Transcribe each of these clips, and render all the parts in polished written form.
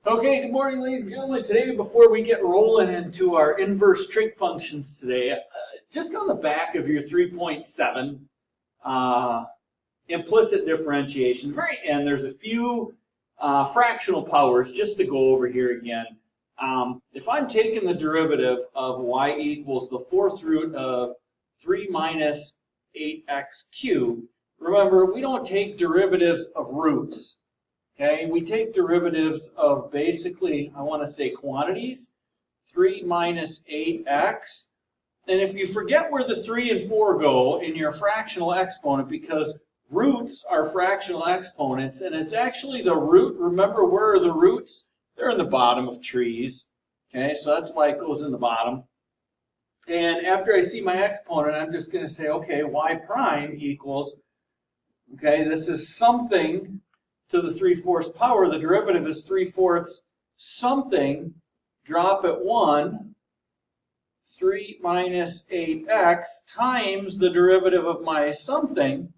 Okay, good morning, ladies and gentlemen. Today, before we get rolling into our inverse trig functions today, just on the back of your 3.7 implicit differentiation, very end, there's a few fractional powers just to go over here again. If I'm taking the derivative of y equals the fourth root of 3 minus 8x cubed, remember, we don't take derivatives of roots. Okay, we take derivatives of basically, I want to say quantities, 3 minus 8x. And if you forget where the 3 and 4 go in your fractional exponent, because roots are fractional exponents, and it's actually the root. Remember, where are the roots? They're in the bottom of trees. Okay, so that's why it goes in the bottom. And after I see my exponent, I'm just going to say, okay, y prime equals, okay, this is something to the 3/4 power. The derivative is 3/4 something, drop at 1, 3 minus 8x times the derivative of my something,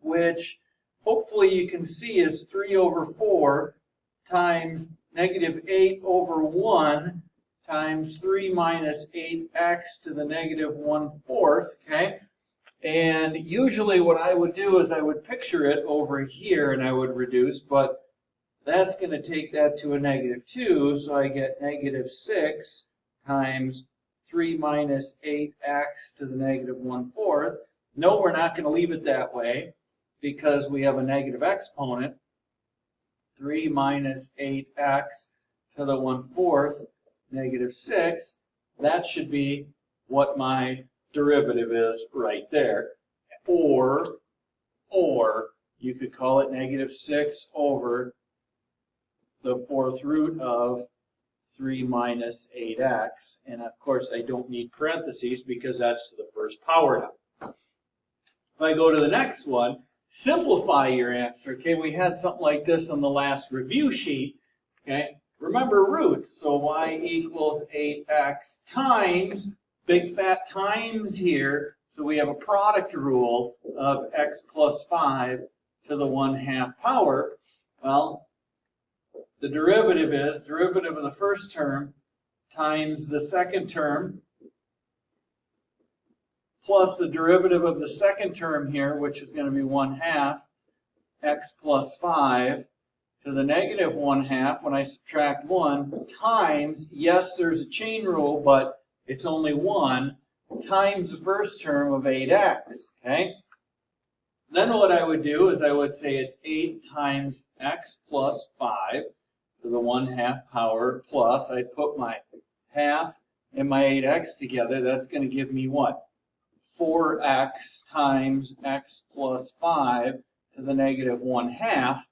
which hopefully you can see is 3 over 4 times negative 8 over 1 times 3 minus 8x to the negative 1/4, okay? And usually what I would do is I would picture it over here and I would reduce, but that's going to take that to a negative 2, so I get negative 6 times 3 minus 8x to the negative 1/4. No, we're not going to leave it that way because we have a negative exponent. 3 minus 8x to the 1/4, negative 6. That should be what my derivative is right there. Or you could call it negative 6 over the fourth root of 3 minus 8x. And of course, I don't need parentheses because that's to the first power now. If I go to the next one, simplify your answer. Okay, we had something like this on the last review sheet. Okay, remember roots. So y equals 8x times, big fat times here. So we have a product rule of x plus 5 to the 1/2 power. Well, the derivative is derivative of the first term times the second term plus the derivative of the second term here, which is going to be 1/2 x plus 5 to the negative 1/2 when I subtract 1 times, yes, there's a chain rule, but it's only 1 times the first term of 8x, okay? Then what I would do is I would say it's 8 times x plus 5 to the 1/2 power plus, I'd put my half and my 8x together. That's going to give me what? 4x times x plus 5 to the negative 1/2.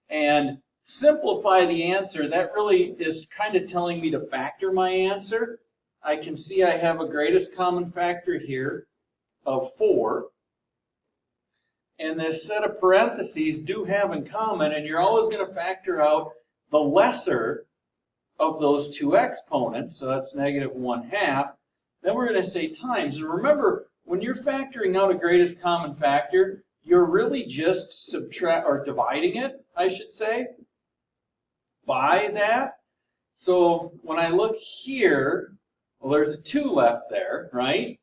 And simplify the answer. That really is kind of telling me to factor my answer. I can see I have a greatest common factor here of 4. And this set of parentheses do have in common, and you're always going to factor out the lesser of those two exponents, so that's negative 1/2. Then we're going to say times. And remember, when you're factoring out a greatest common factor, you're really just dividing it, I should say, by that. So when I look here, well, there's a 2 left there, right?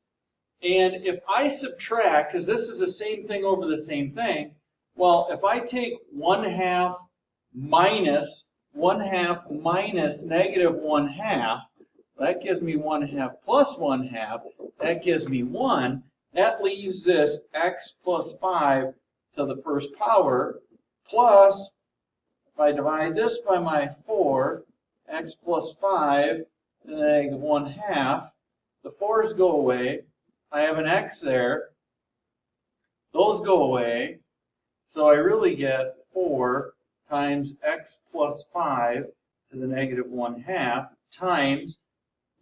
And if I subtract, because this is the same thing over the same thing, well, if I take 1/2 minus negative 1/2, that gives me 1/2 plus 1/2, that gives me 1. That leaves this x plus 5 to the first power, plus, if I divide this by my 4, x plus 5 to the negative 1/2, the 4's go away. I have an x there. Those go away. So I really get 4 times x plus 5 to the negative 1/2 times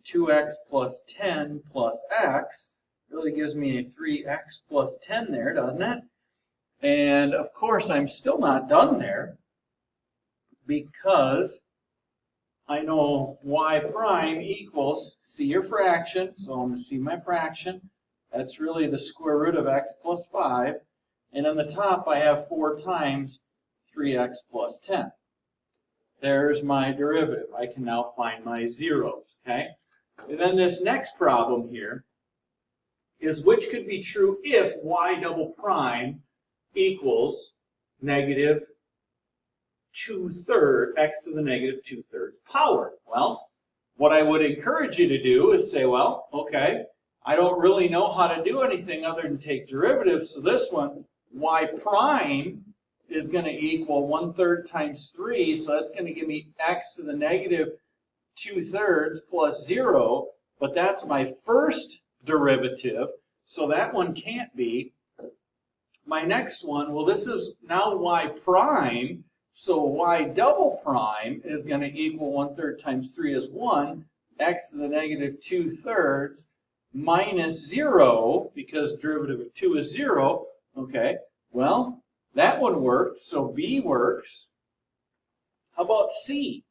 2x plus 10 plus x. Really gives me a 3x plus 10 there, doesn't it? And of course, I'm still not done there because I know y prime equals, see your fraction, so I'm going to see my fraction. That's really the square root of x plus 5. And on the top, I have 4 times 3x plus 10. There's my derivative. I can now find my zeros, okay? And then this next problem here is which could be true if y double prime equals negative 2/3, x to the negative 2/3 power. Well, what I would encourage you to do is say, well, okay, I don't really know how to do anything other than take derivatives, so this one, y prime is going to equal 1/3 times 3, so that's going to give me x to the negative 2/3 plus 0, but that's my first derivative, so that one can't be. My next one, well, this is now y prime, so y double prime is going to equal 1/3 times 3 is 1, x to the negative 2/3 minus 0, because derivative of 2 is 0. Okay, well, that one worked, so B works. How about C?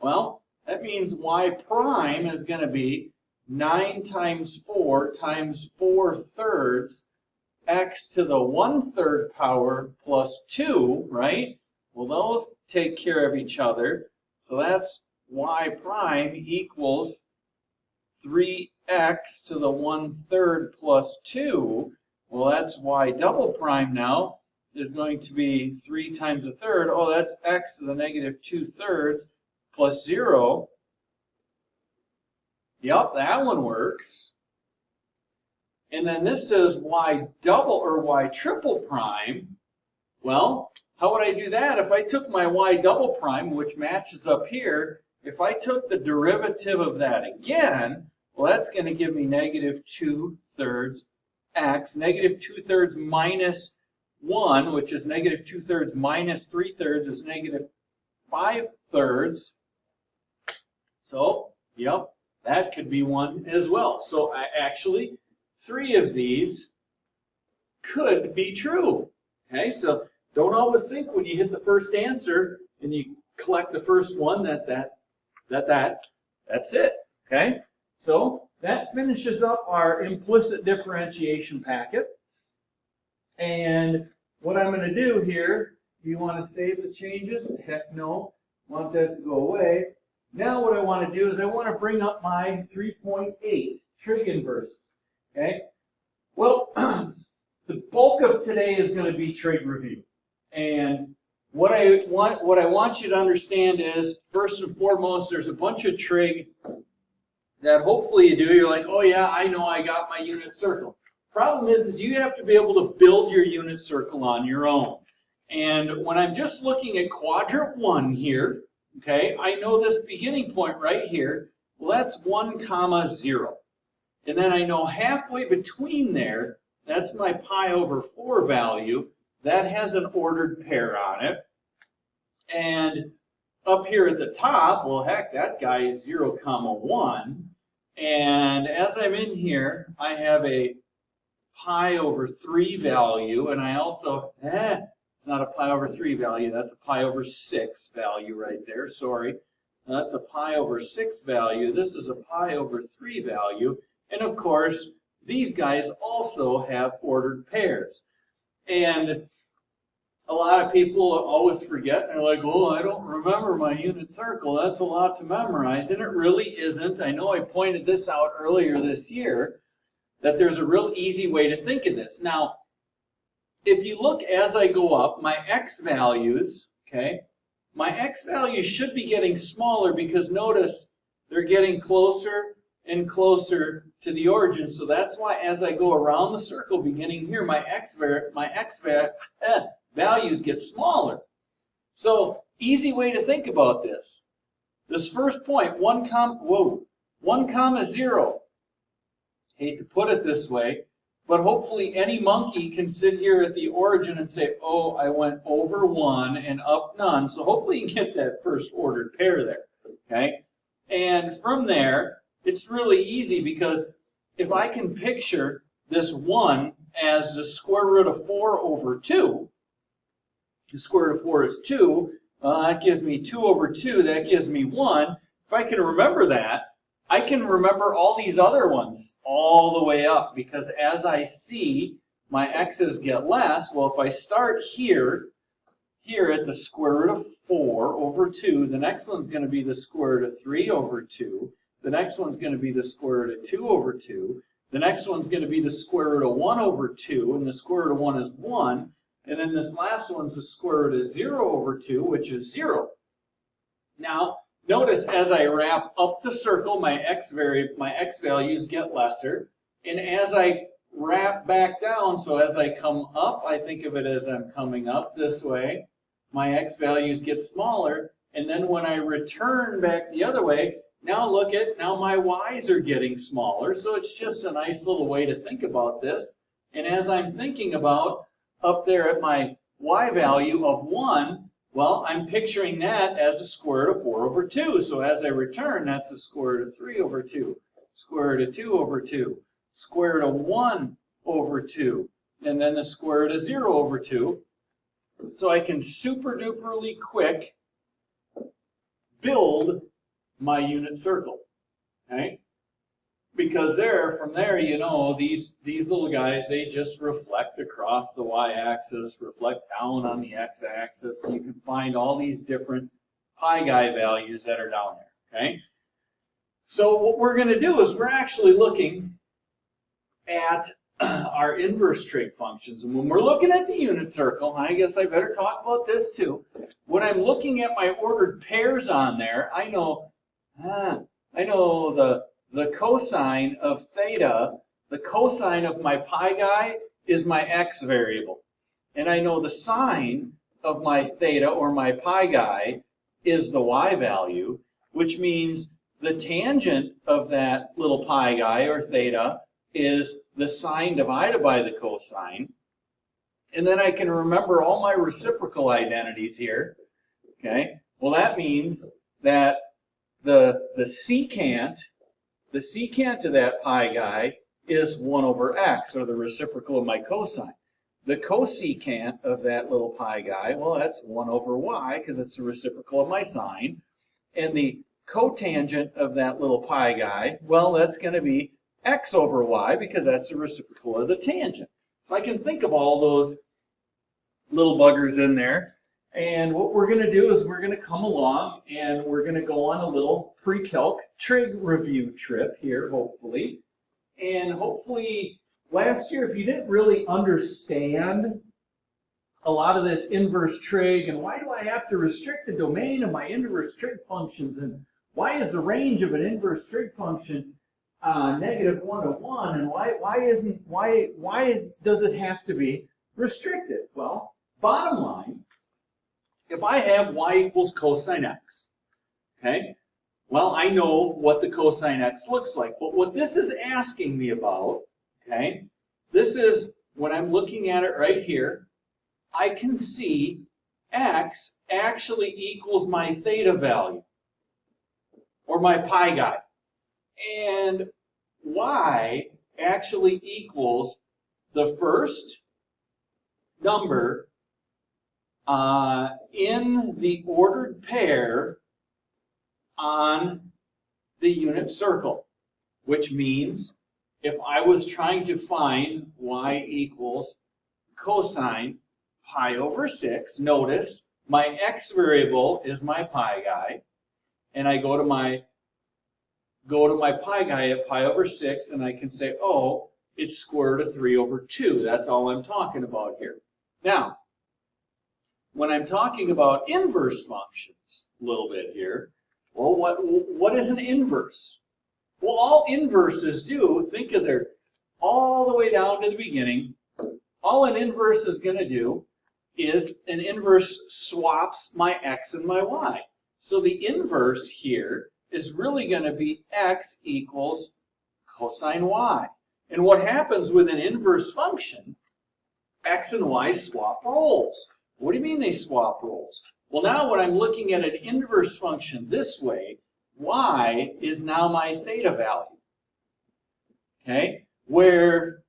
Well, that means y prime is going to be 9 times 4 times 4/3 x to the 1/3 power plus 2, right? Well, those take care of each other. So that's y prime equals 3x to the 1/3 plus 2. Well, that's y double prime now is going to be 3 times 1/3. Oh, that's x to the negative 2/3 plus 0. Yep, that one works. And then this says y double or y triple prime. Well, how would I do that? If I took my y double prime, which matches up here, if I took the derivative of that again, well, that's going to give me negative 2/3 x. Negative 2/3 minus 1, which is negative 2/3 minus 3/3 is negative 5/3. So, yep, that could be one as well. So actually, 3 of these could be true. Okay, so don't always think when you hit the first answer and you collect the first one that's it. Okay, so that finishes up our implicit differentiation packet. And what I'm going to do here, do you want to save the changes? Heck no, I want that to go away. Now what I want to do is I want to bring up my 3.8 trig inverses. Okay, well, the bulk of today is going to be trig review. And what I want you to understand is, first and foremost, there's a bunch of trig that hopefully you do. You're like, oh yeah, I know, I got my unit circle. Problem is you have to be able to build your unit circle on your own. And when I'm just looking at quadrant 1 here, okay, I know this beginning point right here, well, that's 1, 0. And then I know halfway between there, that's my pi over 4 value. That has an ordered pair on it. And up here at the top, well, heck, that guy is 0, 1. And as I'm in here, I have a pi over 3 value, and I also, it's not a pi over 3 value, that's a pi over 6 value right there, sorry. That's a pi over 6 value, this is a pi over 3 value, and of course, these guys also have ordered pairs. And a lot of people always forget, they're like, oh, I don't remember my unit circle, that's a lot to memorize, and it really isn't. I know I pointed this out earlier this year, that there's a real easy way to think of this. Now, if you look as I go up, my x values, okay, my x values should be getting smaller because notice they're getting closer and closer to the origin. So that's why as I go around the circle beginning here, my x values get smaller. So easy way to think about this. This first point, 1, 0. Hate to put it this way, but hopefully any monkey can sit here at the origin and say, oh, I went over 1 and up none. So hopefully you get that first ordered pair there, okay? And from there, it's really easy because if I can picture this 1 as the square root of 4 over 2, the square root of 4 is 2, that gives me 2 over 2, that gives me 1. If I can remember that, I can remember all these other ones all the way up because as I see my x's get less, well, if I start here at the square root of 4 over 2. The next one's going to be the square root of 3 over 2. The next one's going to be the square root of 2 over 2. The next one's going to be the square root of 1 over 2, and the square root of 1 is 1. And then this last one's the square root of 0 over 2, which is 0. Now, notice as I wrap up the circle, my x values get lesser. And as I wrap back down, so as I come up, I think of it as I'm coming up this way, my x values get smaller. And then when I return back the other way, now my y's are getting smaller. So it's just a nice little way to think about this. And as I'm thinking about up there at my y value of 1, well, I'm picturing that as the square root of 4 over 2. So as I return, that's the square root of 3 over 2, square root of 2 over 2, square root of 1 over 2, and then the square root of 0 over 2. So I can super duperly quick build my unit circle, okay? Because from there, you know, these little guys, they just reflect across the y-axis, reflect down on the x-axis. You can find all these different pi guy values that are down there, okay? So what we're going to do is we're actually looking at our inverse trig functions. And when we're looking at the unit circle, I guess I better talk about this too. When I'm looking at my ordered pairs on there, I know the cosine of theta, the cosine of my pi guy is my x variable. And I know the sine of my theta or my pi guy is the y value, which means the tangent of that little pi guy or theta is the sine divided by the cosine. And then I can remember all my reciprocal identities here. Okay? Well, that means that the secant of that pi guy is 1 over x, or the reciprocal of my cosine. The cosecant of that little pi guy, well, that's 1 over y, because it's the reciprocal of my sine. And the cotangent of that little pi guy, well, that's going to be x over y, because that's the reciprocal of the tangent. So I can think of all those little buggers in there. And what we're going to do is we're going to come along and we're going to go on a little pre-calc trig review trip here, hopefully. And hopefully last year, if you didn't really understand a lot of this inverse trig and why do I have to restrict the domain of my inverse trig functions and why is the range of an inverse trig function -1 to 1 and why does it have to be restricted? Well, bottom line, if I have y equals cosine x, okay, well, I know what the cosine x looks like. But what this is asking me about, okay, this is when I'm looking at it right here, I can see x actually equals my theta value, or my pi guy. And y actually equals the first number in the ordered pair on the unit circle, which means if I was trying to find y equals cosine pi over 6, notice my x variable is my pi guy, and I go to my pi guy at pi over 6, and I can say, oh, it's square root of 3 over 2. That's all I'm talking about here. Now, when I'm talking about inverse functions a little bit here, well, what is an inverse? Well, all inverses do, think of their, all the way down to the beginning, all an inverse is going to do is an inverse swaps my x and my y. So the inverse here is really going to be x equals cosine y. And what happens with an inverse function, x and y swap roles. What do you mean they swap roles? Well, now when I'm looking at an inverse function this way, y is now my theta value. Okay? Where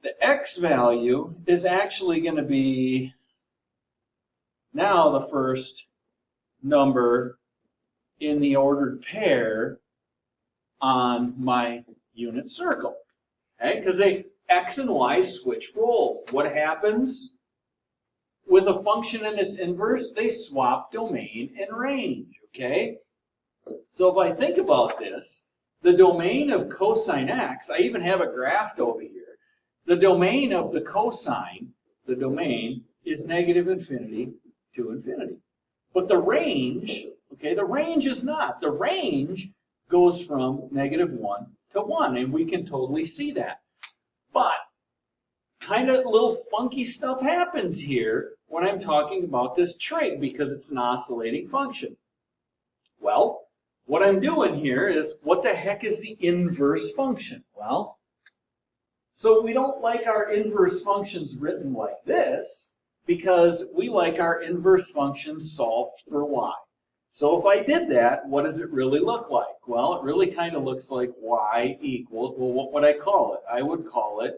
the x value is actually going to be now the first number in the ordered pair on my unit circle. Okay? Because x and y switch roles. What happens with a function and its inverse, they swap domain and range, okay? So if I think about this, the domain of cosine x, I even have it graphed over here. The domain of the cosine, the domain is negative infinity to infinity. But the range, okay, the range is not. The range goes from negative 1 to 1, and we can totally see that. But kind of little funky stuff happens here when I'm talking about this trig because it's an oscillating function. Well, what I'm doing here is, what the heck is the inverse function? Well, so we don't like our inverse functions written like this because we like our inverse functions solved for y. So if I did that, what does it really look like? Well, it really kind of looks like y equals, well, what would I call it? I would call it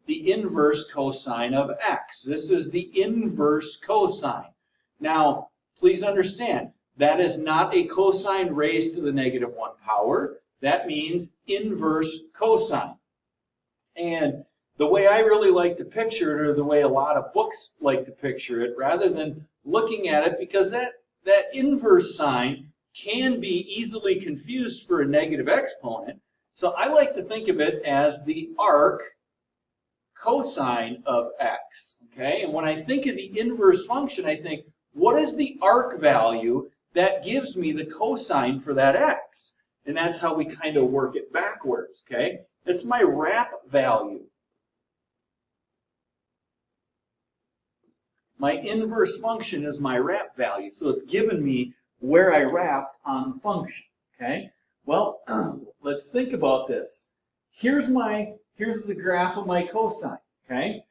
the inverse cosine of x. This is the inverse cosine. Now, please understand, that is not a cosine raised to the negative 1 power. That means inverse cosine. And the way I really like to picture it, or the way a lot of books like to picture it, rather than looking at it, because that inverse sign can be easily confused for a negative exponent. So I like to think of it as the arc cosine of x, okay? And when I think of the inverse function, I think, what is the arc value that gives me the cosine for that x? And that's how we kind of work it backwards, okay? It's my wrap value. My inverse function is my wrap value, so it's given me where I wrapped on the function, okay? Well, let's think about this. Here's the graph of my cosine, okay?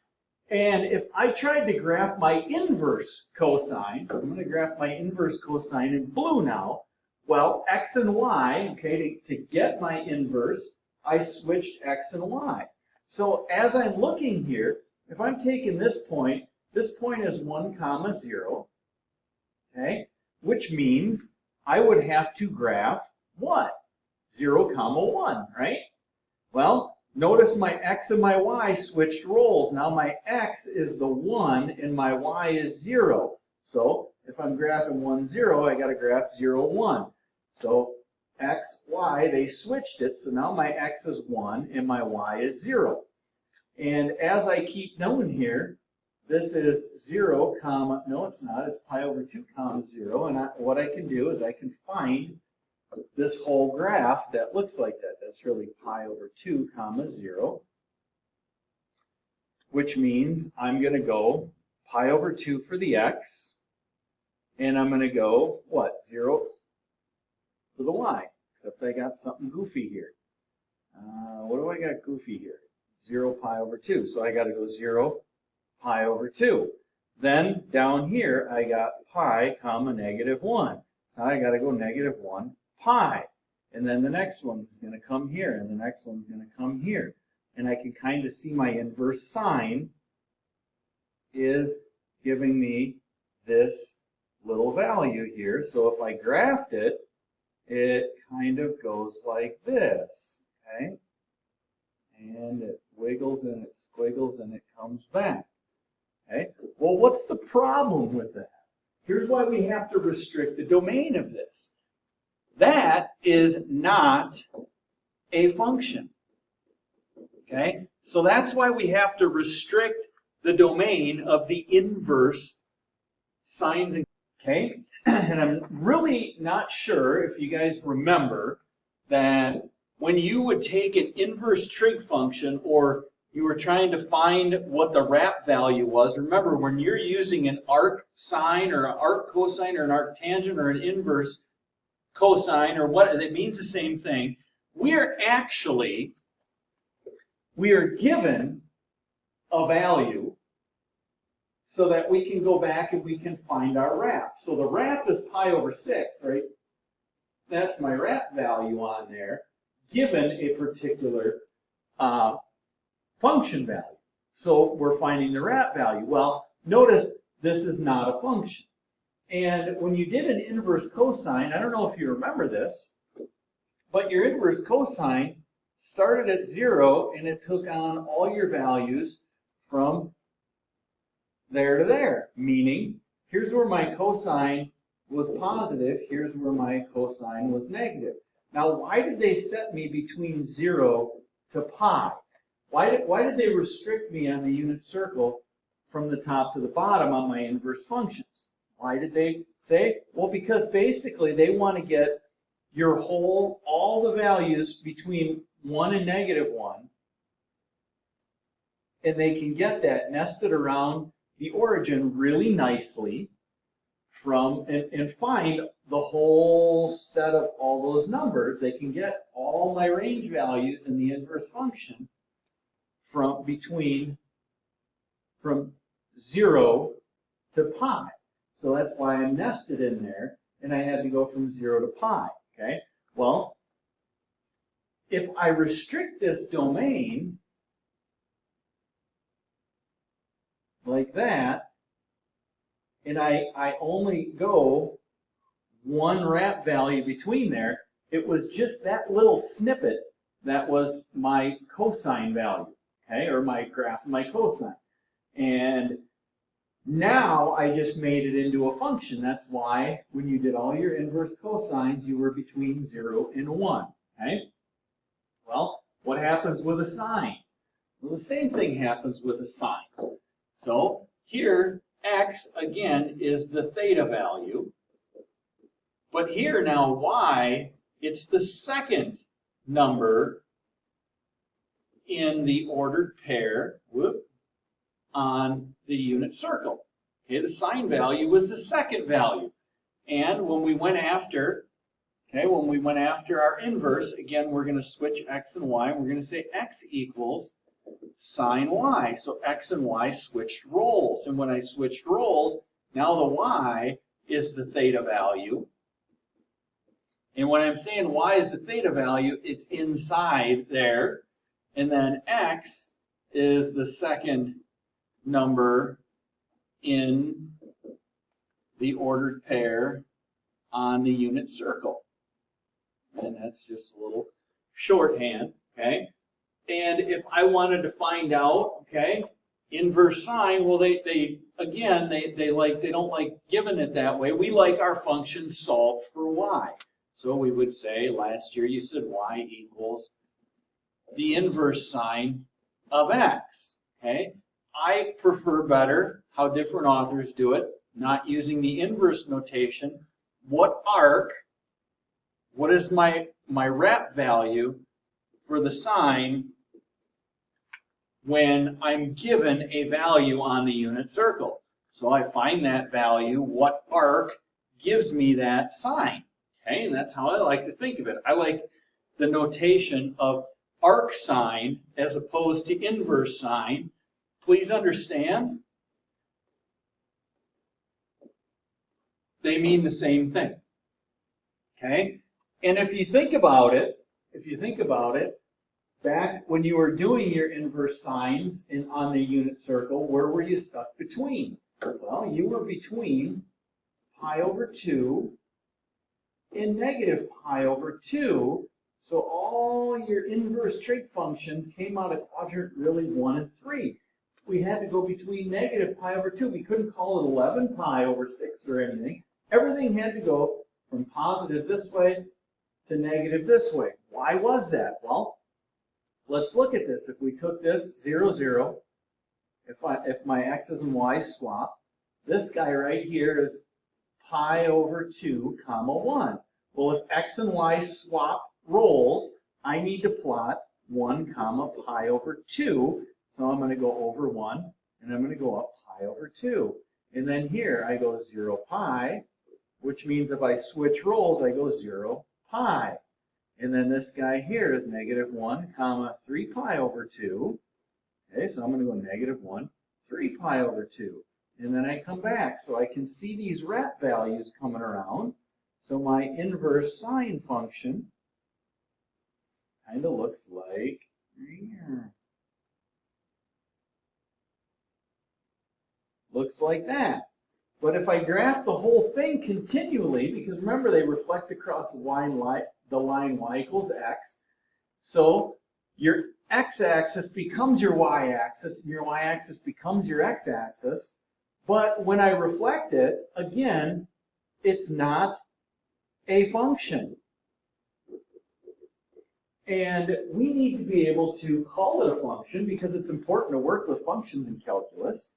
And if I tried to graph my inverse cosine, I'm going to graph my inverse cosine in blue now. Well, x and y, okay, to get my inverse, I switched x and y. So as I'm looking here, if I'm taking this point is 1, 0, okay? Which means I would have to graph what? 0, 1, right? Well, notice my x and my y switched roles. Now my x is the 1 and my y is 0. So if I'm graphing 1, 0, I got to graph 0, 1. So x, y, they switched it. So now my x is 1 and my y is 0. And as I keep going here, this is 0, no it's not, it's pi over 2, 0. And what I can do is I can find this whole graph that looks like that. That's really pi over 2, 0, which means I'm going to go pi over 2 for the x, and I'm going to go, what, 0 for the y, except I got something goofy here. What do I got goofy here? 0 pi over 2, so I got to go 0 pi over 2. Then down here I got pi, negative 1. Now I got to go negative 1 pi. And then the next one is going to come here, and the next one's going to come here. And I can kind of see my inverse sign is giving me this little value here. So if I graphed it, it kind of goes like this, okay? And it wiggles and it squiggles and it comes back, okay? Well, what's the problem with that? Here's why we have to restrict the domain of this. That is not a function, okay? So that's why we have to restrict the domain of the inverse signs, okay? And I'm really not sure if you guys remember that when you would take an inverse trig function, or you were trying to find what the wrap value was, remember when you're using an arc sine or an arc cosine or an arc tangent or an inverse cosine or what, it means the same thing. We are given a value so that we can go back and we can find our wrap. So the wrap is pi over 6, right? That's my wrap value on there, given a particular function value. So we're finding the wrap value. Well, notice this is not a function. And when you did an inverse cosine, I don't know if you remember this, but your inverse cosine started at 0 and it took on all your values from there to there, meaning here's where my cosine was positive, here's where my cosine was negative. Now, why did they set me between 0 to pi? Why did they restrict me on the unit circle from the top to the bottom on my inverse functions? Why did they say? Well, because basically they want to get your whole, all the values between 1 and -1, and they can get that nested around the origin really nicely from, and find the whole set of all those numbers. They can get all my range values in the inverse function from 0 to pi. So that's why I'm nested in there, and I had to go from 0 to pi. Okay, well, if I restrict this domain like that, and I only go one wrap value between there, it was just that little snippet that was my cosine value, okay, or my graph of my cosine. And now I just made it into a function. That's why when you did all your inverse cosines, you were between 0 and 1, okay? Well, what happens with a sine? Well, the same thing happens with a sine. So here, x, again, is the theta value. But here now, y, it's the second number in the ordered pair on the unit circle. Okay, the sine value was the second value. And when we went after, our inverse, again, we're going to switch x and y, and we're going to say x equals sine y. So x and y switched roles. And when I switched roles, now the y is the theta value. And when I'm saying y is the theta value, it's inside there. And then x is the second number in the ordered pair on the unit circle. And that's just a little shorthand, okay? And if I wanted to find out, okay, inverse sine, well, they don't like giving it that way. We like our function solved for y. So we would say, last year you said y equals the inverse sine of x, okay? I prefer better how different authors do it, not using the inverse notation. What is my wrap value for the sine when I'm given a value on the unit circle? So I find that value, what arc gives me that sine, okay? And that's how I like to think of it. I like the notation of arc sine as opposed to inverse sine. Please understand, they mean the same thing, okay? And if you think about it, back when you were doing your inverse sines on the unit circle, where were you stuck between? Well, you were between pi over 2 and negative pi over 2. So all your inverse trig functions came out of quadrant really 1 and 3. We had to go between negative pi over 2. We couldn't call it 11 pi over 6 or anything. Everything had to go from positive this way to negative this way. Why was that? Well, let's look at this. If we took this 0, 0, if my x's and y's swap, this guy right here is pi over 2, comma 1. Well, if x and y swap roles, I need to plot 1, comma pi over 2. So I'm going to go over 1, and I'm going to go up pi over 2. And then here I go 0 pi, which means if I switch roles, I go 0 pi. And then this guy here is negative 1, comma 3 pi over 2. Okay, so I'm going to go negative 1, 3 pi over 2. And then I come back. So I can see these wrap values coming around. So my inverse sine function kind of looks like here. Looks like that. But if I graph the whole thing continually, because remember they reflect across the line y equals x, so your x-axis becomes your y-axis, and your y-axis becomes your x-axis. But when I reflect it, again, it's not a function. And we need to be able to call it a function because it's important to work with functions in calculus.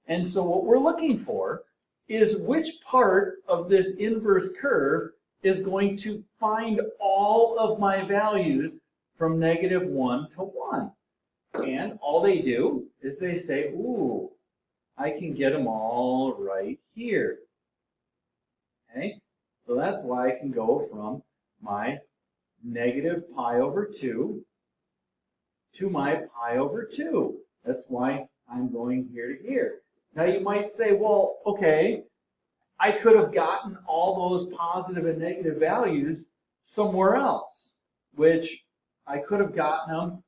And so what we're looking for is which part of this inverse curve is going to find all of my values from -1 to 1. And all they do is they say, ooh, I can get them all right here. Okay? So that's why I can go from my -π/2 to my π/2. That's why I'm going here to here. Now you might say, well, okay, I could have gotten all those positive and negative values somewhere else, which I could have gotten them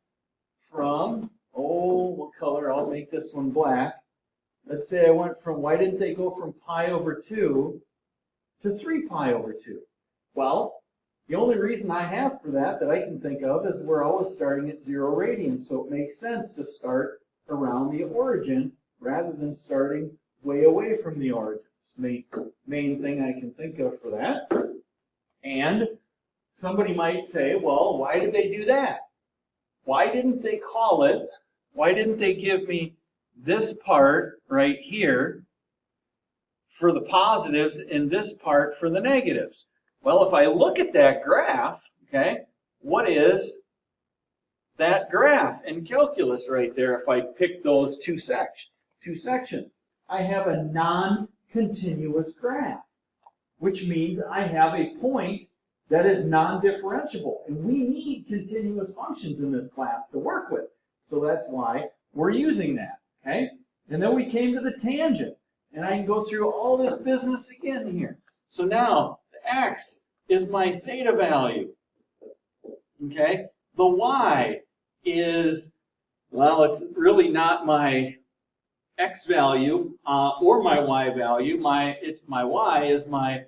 from, oh, what color? I'll make this one black. Let's say I went from, why didn't they go from π/2 to 3π/2? Well, the only reason I have for that I can think of is we're always starting at 0 radians, so it makes sense to start around the origin rather than starting way away from the origin. It's the main thing I can think of for that. And somebody might say, well, why did they do that? Why didn't they call it, why didn't they give me this part right here for the positives and this part for the negatives? Well, if I look at that graph, okay, what is that graph in calculus right there if I pick those two sections? I have a non-continuous graph, which means I have a point that is non-differentiable. And we need continuous functions in this class to work with. So that's why we're using that, okay? And then we came to the tangent. And I can go through all this business again here. So now, the x is my theta value, okay? The y is, well, it's really not my x value or my y value. My y is my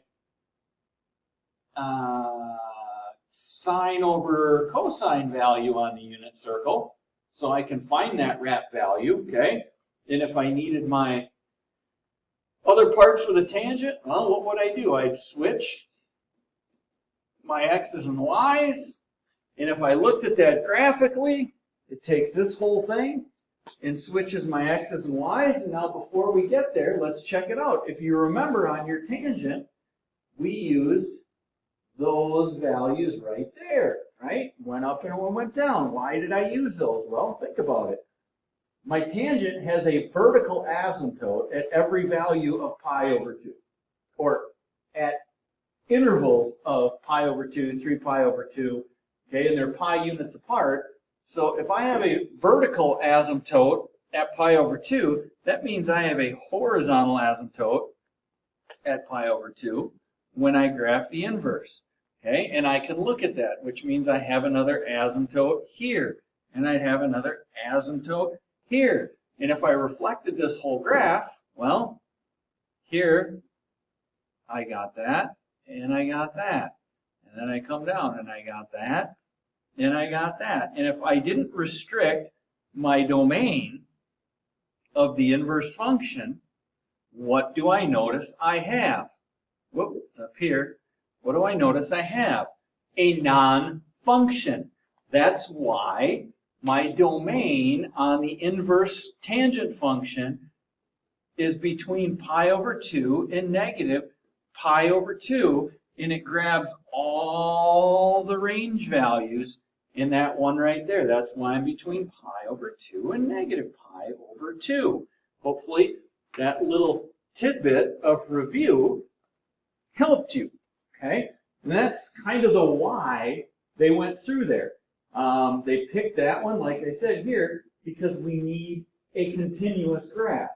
sine over cosine value on the unit circle. So I can find that wrap value, okay? And if I needed my other part for the tangent, well, what would I do? I'd switch my x's and y's. And if I looked at that graphically, it takes this whole thing and switches my x's and y's. And now before we get there, let's check it out. If you remember on your tangent, we used those values right there, right? Went up and one went down. Why did I use those? Well, think about it. My tangent has a vertical asymptote at every value of π/2, or at intervals of π/2, 3π/2, okay, and they're pi units apart. So if I have a vertical asymptote at π/2, that means I have a horizontal asymptote at π/2 when I graph the inverse, okay? And I can look at that, which means I have another asymptote here, and I have another asymptote here. And if I reflected this whole graph, well, here I got that, and I got that. And then I come down, and I got that, and I got that. And if I didn't restrict my domain of the inverse function, what do I notice I have? Whoop, it's up here. What do I notice I have? A non-function. That's why my domain on the inverse tangent function is between π/2 and negative π/2, and it grabs all the range values in that one right there. That's why I'm between π/2 and negative π/2. Hopefully that little tidbit of review helped you, okay? And that's kind of the why they went through there. They picked that one, like I said here, because we need a continuous graph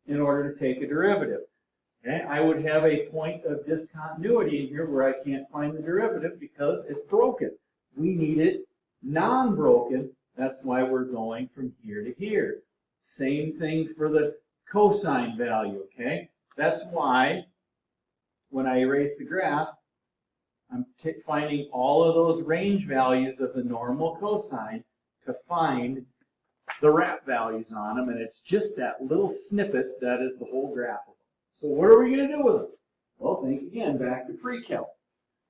in order to take a derivative. Okay? I would have a point of discontinuity in here where I can't find the derivative because it's broken. We need it non-broken. That's why we're going from here to here. Same thing for the cosine value, okay? That's why when I erase the graph, I'm finding all of those range values of the normal cosine to find the wrap values on them, and it's just that little snippet that is the whole graph of them. So what are we going to do with them? Well, think again back to pre-calc.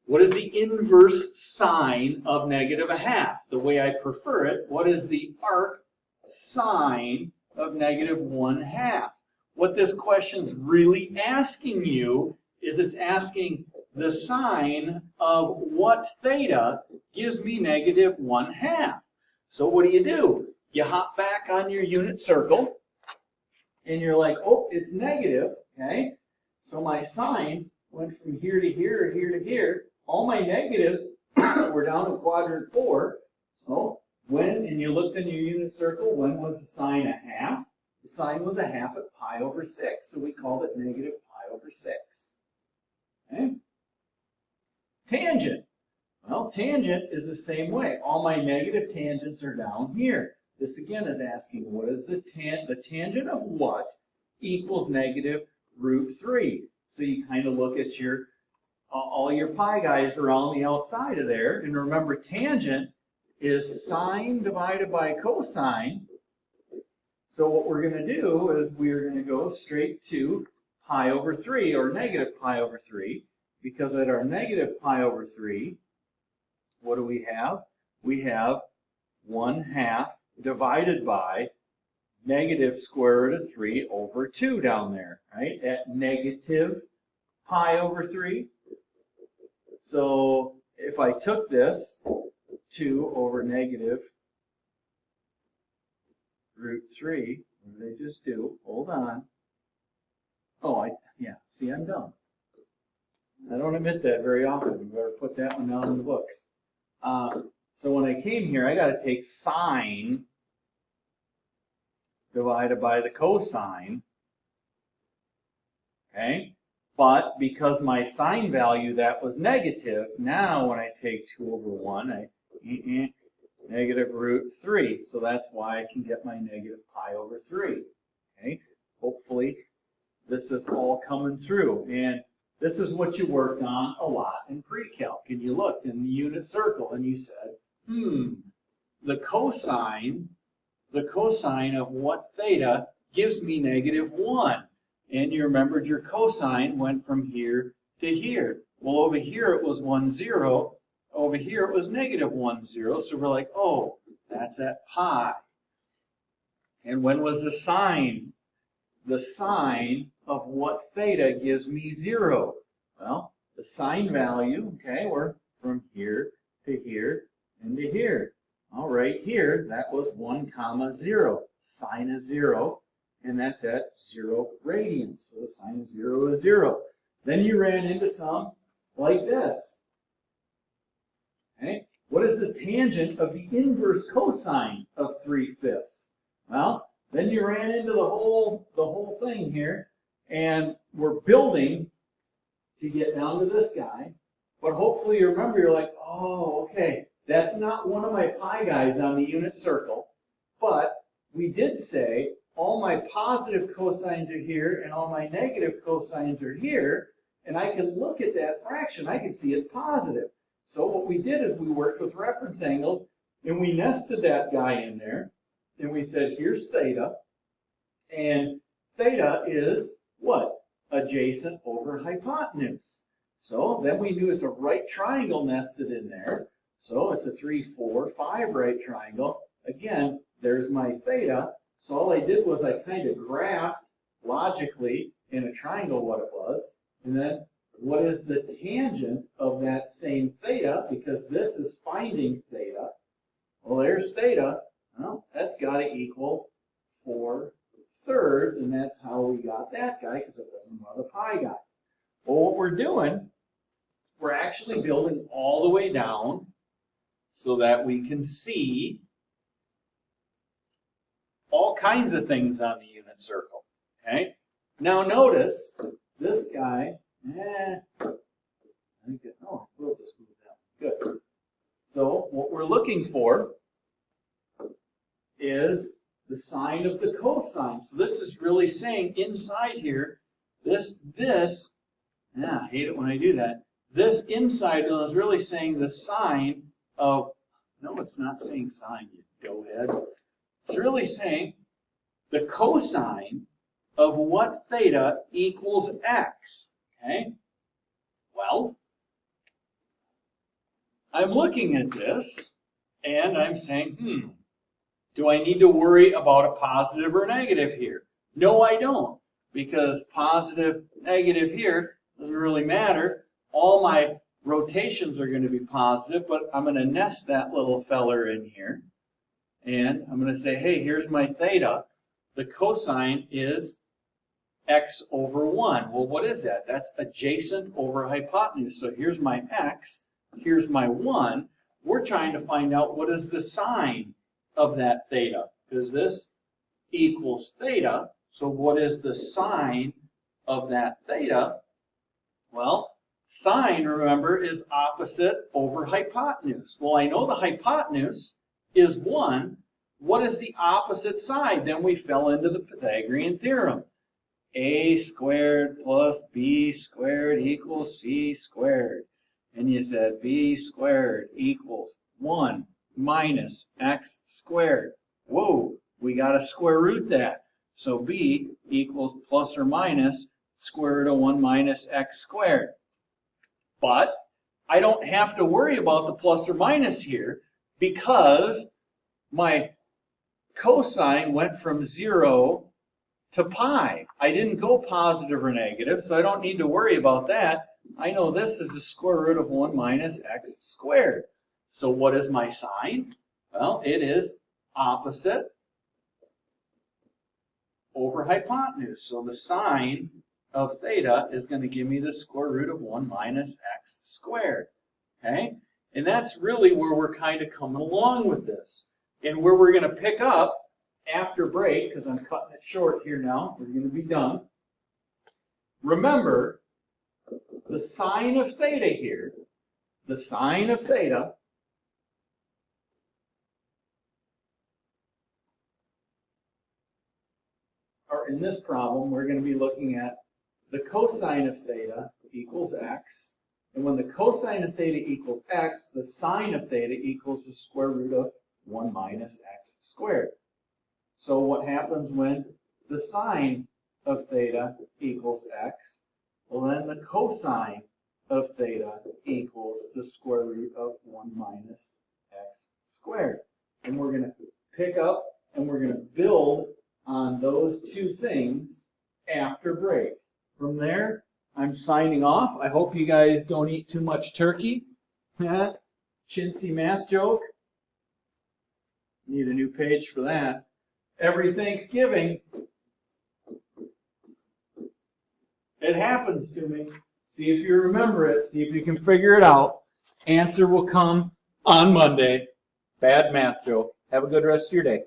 What is the inverse sine of negative a half? The way I prefer it, what is the arc sine of negative 1/2? What this question's really asking you is it's asking the sine of what theta gives me negative 1/2. So what do? You hop back on your unit circle, and you're like, oh, it's negative, okay? So my sine went from here to here, or here to here. All my negatives were down in quadrant 4. So and you looked in your unit circle, when was the sine 1/2? The sine was 1/2 at pi over 6, so we called it negative pi over 6. Okay? Tangent. Well, tangent is the same way. All my negative tangents are down here. This again is asking, what is the tangent of what equals negative root 3? So you kind of look at your all your pi guys around the outside of there, and remember tangent is sine divided by cosine. So what we're going to do is we're going to go straight to pi over 3, or negative pi over 3, because at our negative pi over 3, what do we have? We have 1/2 divided by negative square root of 3 over 2 down there, right? At negative pi over 3. So if I took this 2 over negative root 3, what did I just do? Hold on. Oh, see, I'm dumb. I don't admit that very often. You better put that one down in the books. So when I came here, I got to take sine divided by the cosine. Okay? But because my sine value, that was negative, now when I take 2 over 1, negative root 3. So that's why I can get my negative pi over 3. Okay? Hopefully this is all coming through. And this is what you worked on a lot in pre-calc. And you looked in the unit circle and you said, the cosine of what theta gives me negative 1. And you remembered your cosine went from here to here. Well, over here it was 1, 0. Over here it was negative 1, 0. So we're like, oh, that's at pi. And when was the sine? The sine of what theta gives me 0? Well, the sine value, okay, we're from here to here and to here. All right, here, that was 1, 0. Sine is 0, and that's at 0 radians. So the sine of 0 is 0. Then you ran into some like this. Okay, what is the tangent of the inverse cosine of 3/5? Well, then you ran into the whole thing here, and we're building to get down to this guy. But hopefully you remember, you're like, oh, okay, that's not one of my pi guys on the unit circle. But we did say all my positive cosines are here and all my negative cosines are here. And I can look at that fraction. I can see it's positive. So what we did is we worked with reference angles, and we nested that guy in there. And we said, here's theta. And theta is what? Adjacent over hypotenuse. So then we knew it's a right triangle nested in there. So it's a 3, 4, 5 right triangle. Again, there's my theta. So all I did was I kind of graphed logically in a triangle what it was. And then what is the tangent of that same theta? Because this is finding theta. Well, there's theta. Well, that's got to equal 4/3, and that's how we got that guy, because it wasn't one of the pi guys. Well, what we're doing, we're actually building all the way down so that we can see all kinds of things on the unit circle. Okay? Now notice this guy, we'll just move down. Good. So what we're looking for is the sine of the cosine. So this is really saying inside here, I hate it when I do that. This inside is really saying the sine of, no, it's not saying sine, you go ahead. It's really saying the cosine of what theta equals x. Okay? Well, I'm looking at this and I'm saying, do I need to worry about a positive or negative here? No, I don't, because positive, negative here doesn't really matter. All my rotations are going to be positive, but I'm going to nest that little feller in here. And I'm going to say, hey, here's my theta. The cosine is x over 1. Well, what is that? That's adjacent over hypotenuse. So here's my x, here's my 1. We're trying to find out what is the sine of that theta, because this equals theta. So what is the sine of that theta? Well, sine, remember, is opposite over hypotenuse. Well, I know the hypotenuse is 1. What is the opposite side? Then we fell into the Pythagorean theorem. A squared plus b squared equals c squared. And you said b squared equals 1 minus x squared. Whoa, we got to square root that. So b equals plus or minus square root of 1 minus x squared. But I don't have to worry about the plus or minus here because my cosine went from 0 to pi. I didn't go positive or negative, so I don't need to worry about that. I know this is the square root of 1 minus x squared. So what is my sine? Well, it is opposite over hypotenuse. So the sine of theta is going to give me the square root of 1 minus x squared. Okay? And that's really where we're kind of coming along with this. And where we're going to pick up after break, because I'm cutting it short here now, we're going to be done. Remember, the sine of theta here, the sine of theta or in this problem, we're going to be looking at the cosine of theta equals x. And when the cosine of theta equals x, the sine of theta equals the square root of 1 minus x squared. So what happens when the sine of theta equals x? Well, then the cosine of theta equals the square root of 1 minus x squared. And we're going to pick up and we're going to build on those two things after break. From there, I'm signing off. I hope you guys don't eat too much turkey. Chintzy math joke. Need a new page for that. Every Thanksgiving, it happens to me. See if you remember it. See if you can figure it out. Answer will come on Monday. Bad math joke. Have a good rest of your day.